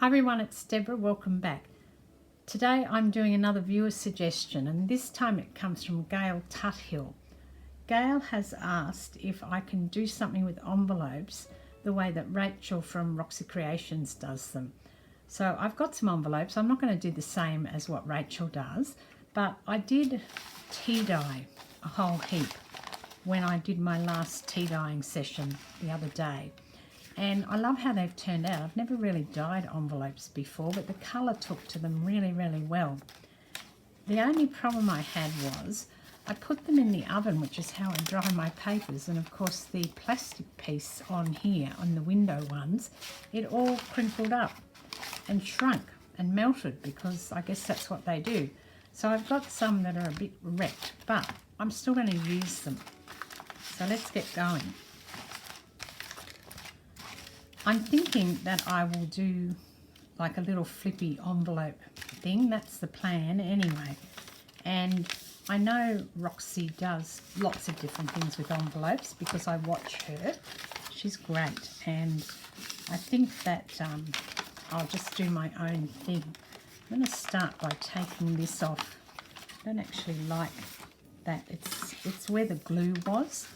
Hi everyone, it's Deborah, welcome back. Today I'm doing another viewer suggestion, and this time it comes from Gail Tuthill. Gail has asked if I can do something with envelopes the way that Rachel from Roxy Creations does them. So I've got some envelopes. I'm not going to do the same as what Rachel does, but I did tea dye a whole heap when I did my last tea dyeing session the other day. And I love how they've turned out. I've never really dyed envelopes before, but the colour took to them really, really well. The only problem I had was I put them in the oven, which is how I dry my papers, and of course the plastic piece on here, on the window ones, it all crinkled up and shrunk and melted, because I guess that's what they do. So I've got some that are a bit wrecked, but I'm still going to use them. So let's get going. I'm thinking that I will do like a little flippy envelope thing. That's the plan anyway. And I know Roxy does lots of different things with envelopes because I watch her. She's great. And I think that I'll just do my own thing. I'm going to start by taking this off. I don't actually like that. It's where the glue was.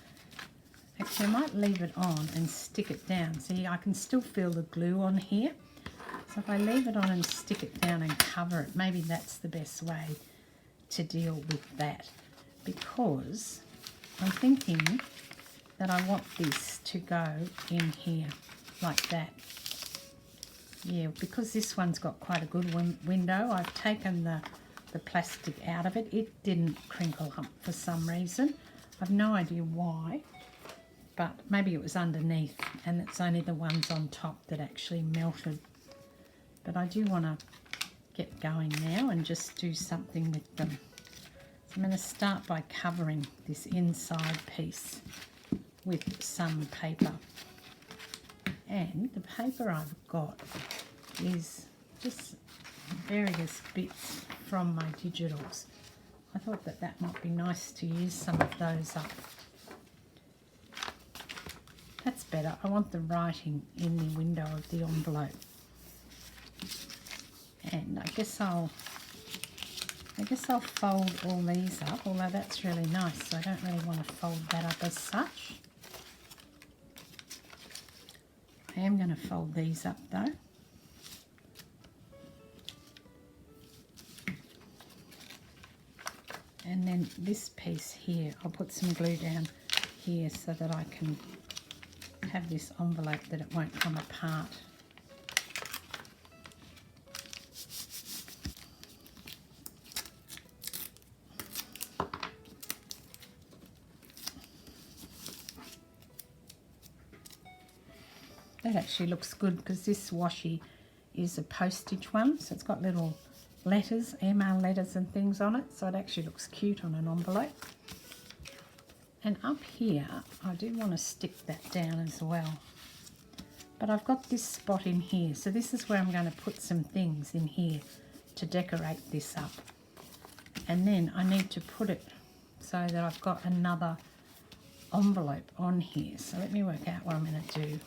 Actually, I might leave it on and stick it down. See, I can still feel the glue on here. So if I leave it on and stick it down and cover it, maybe that's the best way to deal with that. Because I'm thinking that I want this to go in here like that. Yeah, because this one's got quite a good window, I've taken the plastic out of it. It didn't crinkle up for some reason. I've no idea why. But maybe it was underneath and it's only the ones on top that actually melted. But I do want to get going now and just do something with them. So I'm going to start by covering this inside piece with some paper. And the paper I've got is just various bits from my digitals. I thought that that might be nice to use some of those up. That's better. I want the writing in the window of the envelope. And I guess I'll fold all these up, although that's really nice, so I don't really want to fold that up as such. I am going to fold these up though. And then this piece here, I'll put some glue down here so that I can have this envelope that it won't come apart. That actually looks good because this washi is a postage one, so it's got little letters, email letters and things on it, so it actually looks cute on an envelope. And up here, I do want to stick that down as well. But I've got this spot in here, so this is where I'm going to put some things in here to decorate this up. And then I need to put it so that I've got another envelope on here. So let me work out what I'm going to do.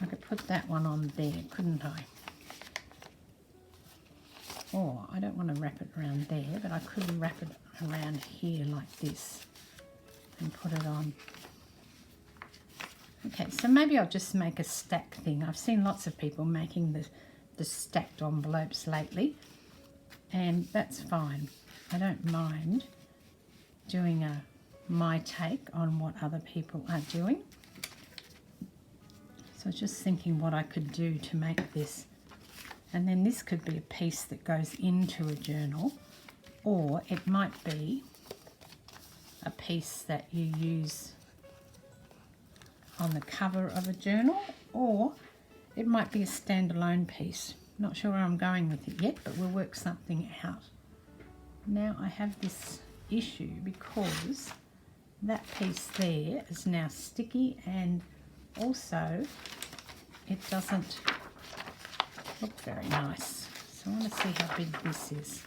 I could put that one on there, couldn't I? Or I don't want to wrap it around there, but I could wrap it around here like this and put it on. Okay, so maybe I'll just make a stack thing. I've seen lots of people making the stacked envelopes lately, and that's fine. I don't mind doing my take on what other people are doing. So I was just thinking what I could do to make this. And then this could be a piece that goes into a journal, or it might be a piece that you use on the cover of a journal, or it might be a standalone piece. Not sure where I'm going with it yet, but we'll work something out. Now I have this issue because that piece there is now sticky, and also it doesn't look very nice. So I want to see how big this is.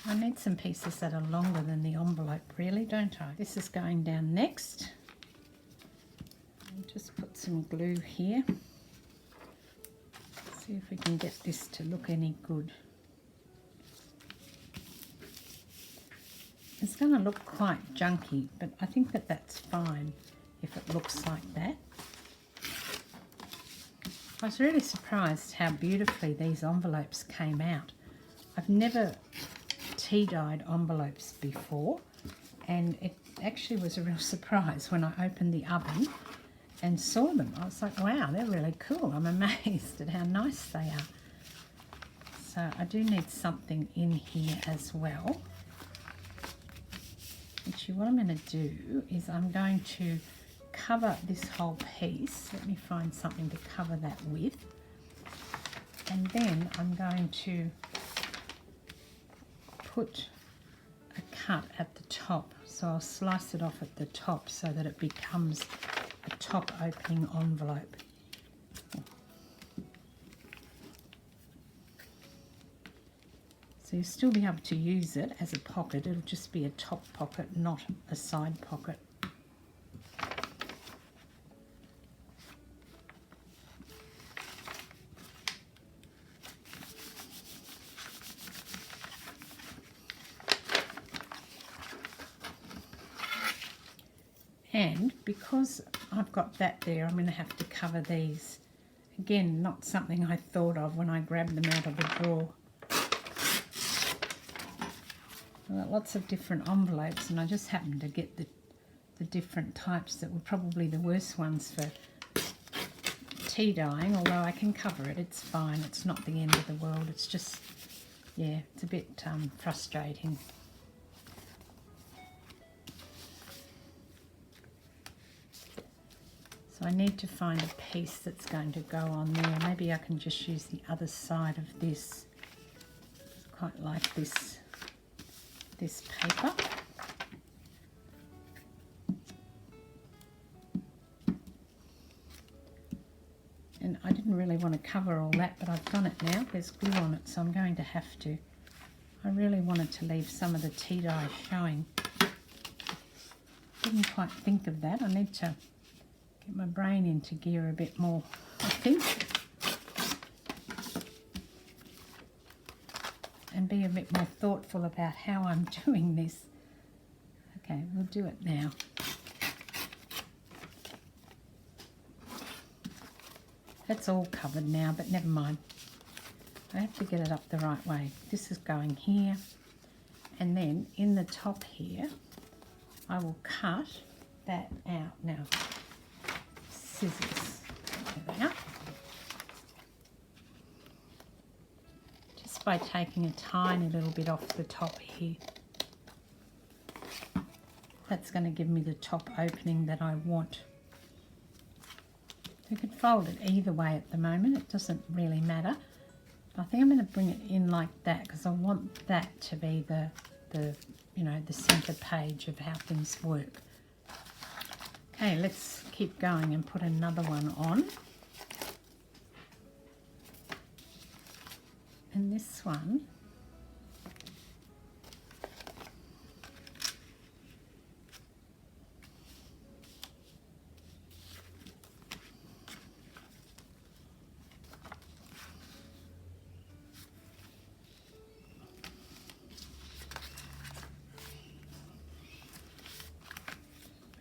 I need some pieces that are longer than the envelope, really, don't I? This is going down next. I'll just put some glue here. See if we can get this to look any good. It's going to look quite junky, but I think that that's fine if it looks like that. I was really surprised how beautifully these envelopes came out. I've never tea dyed envelopes before, and it actually was a real surprise when I opened the oven and saw them. I was like, wow, they're really cool. I'm amazed at how nice they are. So I do need something in here as well. Actually, what I'm going to do is I'm going to cover this whole piece. Let me find something to cover that with. And then I'm going to put a cut at the top. So I'll slice it off at the top so that it becomes a top opening envelope. So you'll still be able to use it as a pocket. It'll just be a top pocket, not a side pocket. And because I've got that there, I'm going to have to cover these. Again, not something I thought of when I grabbed them out of the drawer. I've got lots of different envelopes, and I just happened to get the different types that were probably the worst ones for tea dyeing, although I can cover it. It's fine. It's not the end of the world. It's just, yeah, it's a bit frustrating. So I need to find a piece that's going to go on there. Maybe I can just use the other side of this. I quite like this paper. And I didn't really want to cover all that, but I've done it now. There's glue on it, so I'm going to have to. I really wanted to leave some of the tea dye showing. Didn't quite think of that. I need to get my brain into gear a bit more, I think, and be a bit more thoughtful about how I'm doing this. Okay, we'll do it now. That's all covered now, but never mind. I have to get it up the right way. This is going here, and then in the top here, I will cut that out now. Scissors. There they are. Just by taking a tiny little bit off the top here. That's going to give me the top opening that I want. You could fold it either way at the moment. It doesn't really matter. I think I'm going to bring it in like that because I want that to be the center page of how things work. Okay, let's keep going and put another one on. And this one,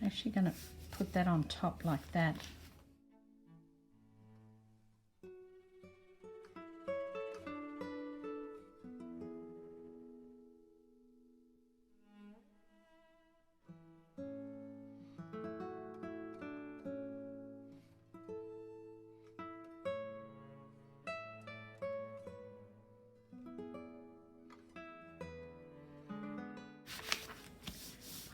I'm actually going to put that on top like that.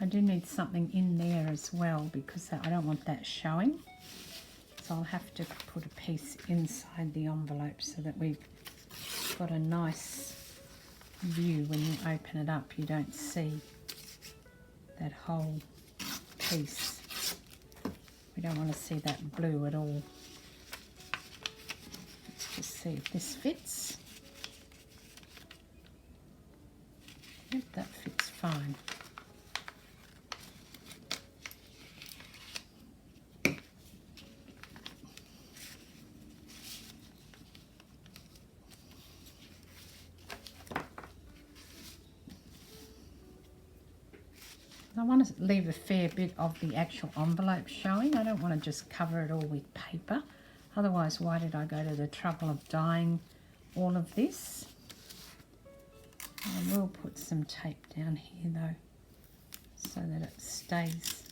I do need something in there as well because I don't want that showing. So I'll have to put a piece inside the envelope so that we've got a nice view when you open it up. You don't see that whole piece. We don't want to see that blue at all. Let's just see if this fits. Yep, that fits fine. I want to leave a fair bit of the actual envelope showing. I don't want to just cover it all with paper. Otherwise, why did I go to the trouble of dyeing all of this? I will put some tape down here though, so that it stays.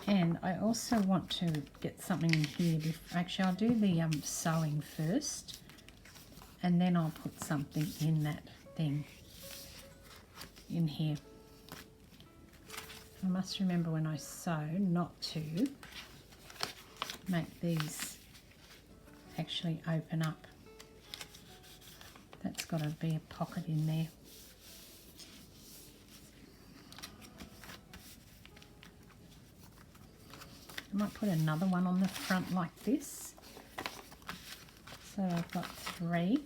And I also want to get something in here. Actually, I'll do the sewing first, and then I'll put something in that thing in here. I must remember when I sew not to make these actually open up. That's got to be a pocket in there. I might put another one on the front like this. So I've got 3.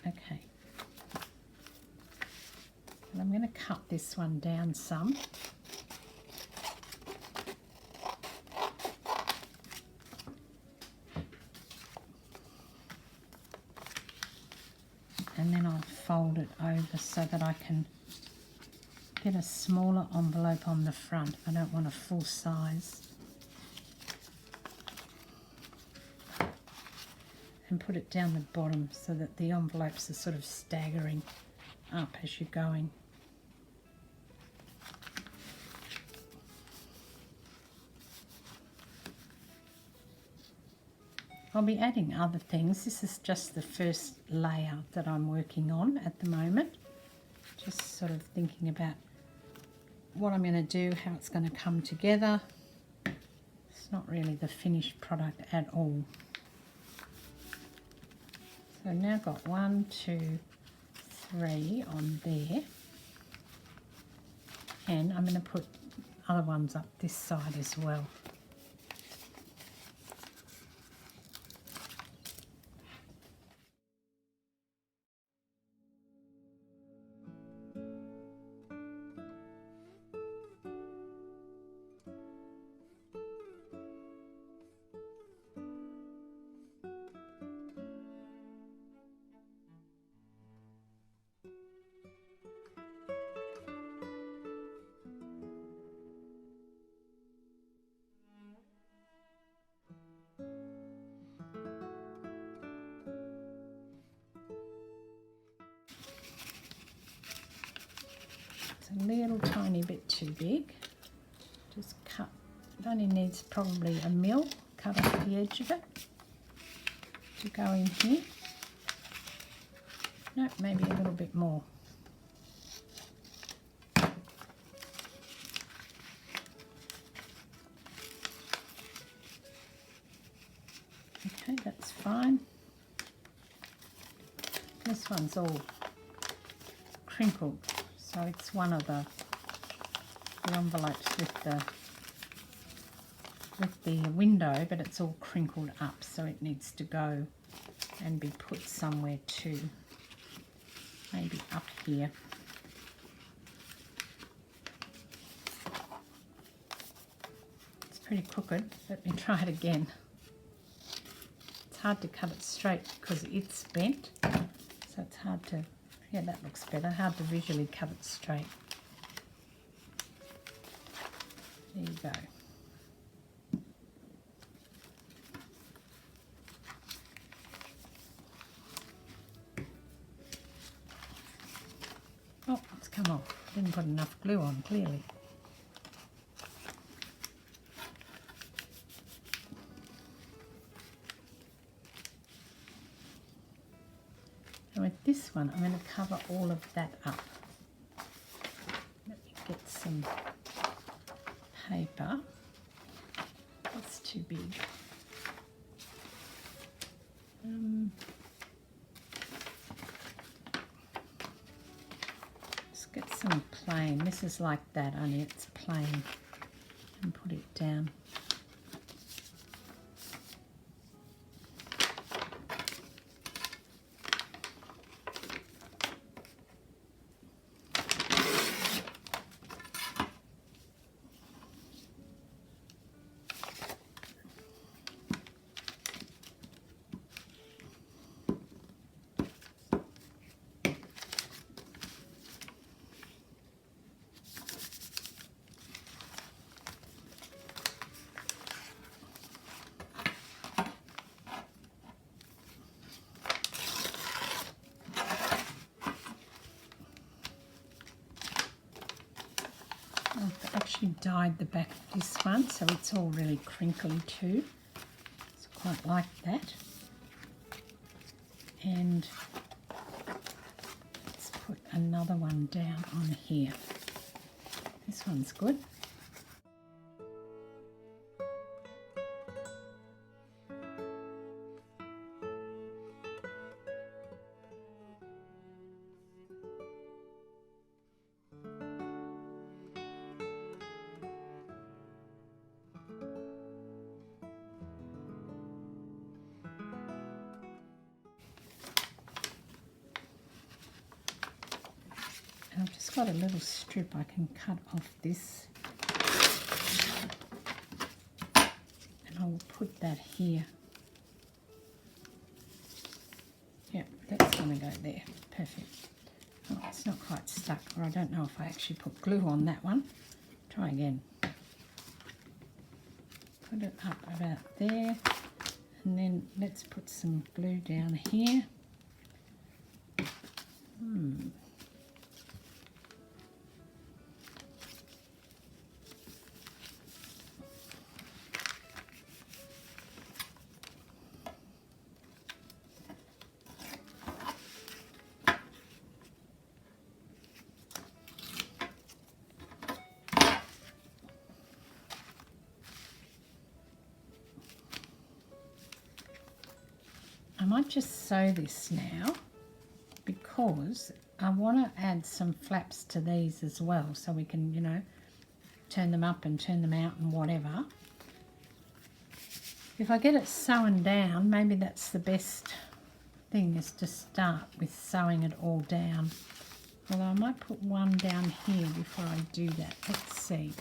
Okay. And I'm going to cut this one down some. And then I'll fold it over so that I can get a smaller envelope on the front. I don't want a full size. And put it down the bottom so that the envelopes are sort of staggering up as you're going. I'll be adding other things. This is just the first layer that I'm working on at the moment. Just sort of thinking about what I'm going to do, how it's going to come together. It's not really the finished product at all. So now I've got 1, 2, 3 on there. And I'm going to put other ones up this side as well. A little tiny bit too big. Just cut, it only needs probably a mil, cut off the edge of it to go in here. No, maybe a little bit more. Okay, that's fine. This one's all crinkled. So it's one of the envelopes with the window, but it's all crinkled up, so it needs to go and be put somewhere too. Maybe up here. It's pretty crooked. Let me try it again. It's hard to cut it straight because it's bent, so it's hard to... Yeah, that looks better. Hard to visually cut it straight. There you go. Oh, it's come off. Didn't put enough glue on, clearly. And with this one, I'm going to cover all of that up. Let me get some paper. That's too big. plain. This is like that, only it's plain. And put it down. I've actually dyed the back of this one, so it's all really crinkly too. It's quite like that. And let's put another one down on here. This one's good. I've just got a little strip I can cut off this, and I will put that here. Yep, that's going to go there. Perfect. Oh, it's not quite stuck, or I don't know if I actually put glue on that one. Try again. Put it up about there, and then let's put some glue down here. I might just sew this now because I want to add some flaps to these as well, so we can, you know, turn them up and turn them out and whatever. If I get it sewn down, maybe that's the best thing, is to start with sewing it all down. Although I might put one down here before I do that. Let's see.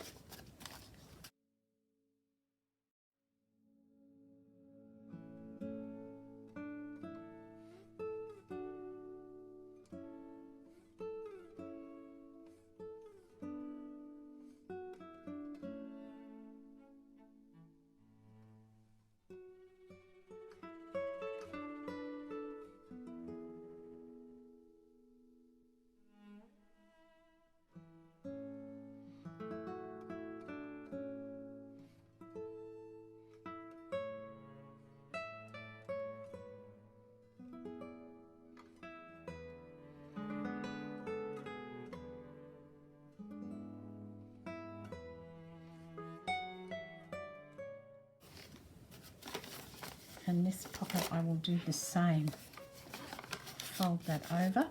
And this pocket I will do the same. Fold that over,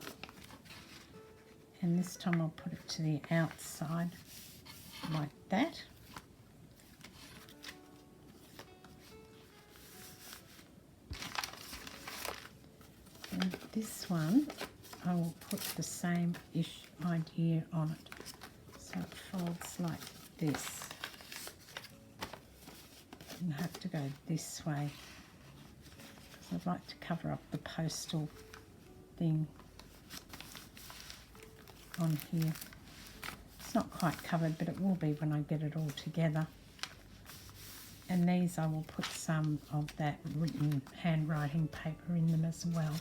and this time I'll put it to the outside like that. And this one I will put the same-ish idea on it. So it folds like this. And have to go this way. I'd like to cover up the postal thing on here. It's not quite covered, but it will be when I get it all together. And these I will put some of that written handwriting paper in them as well.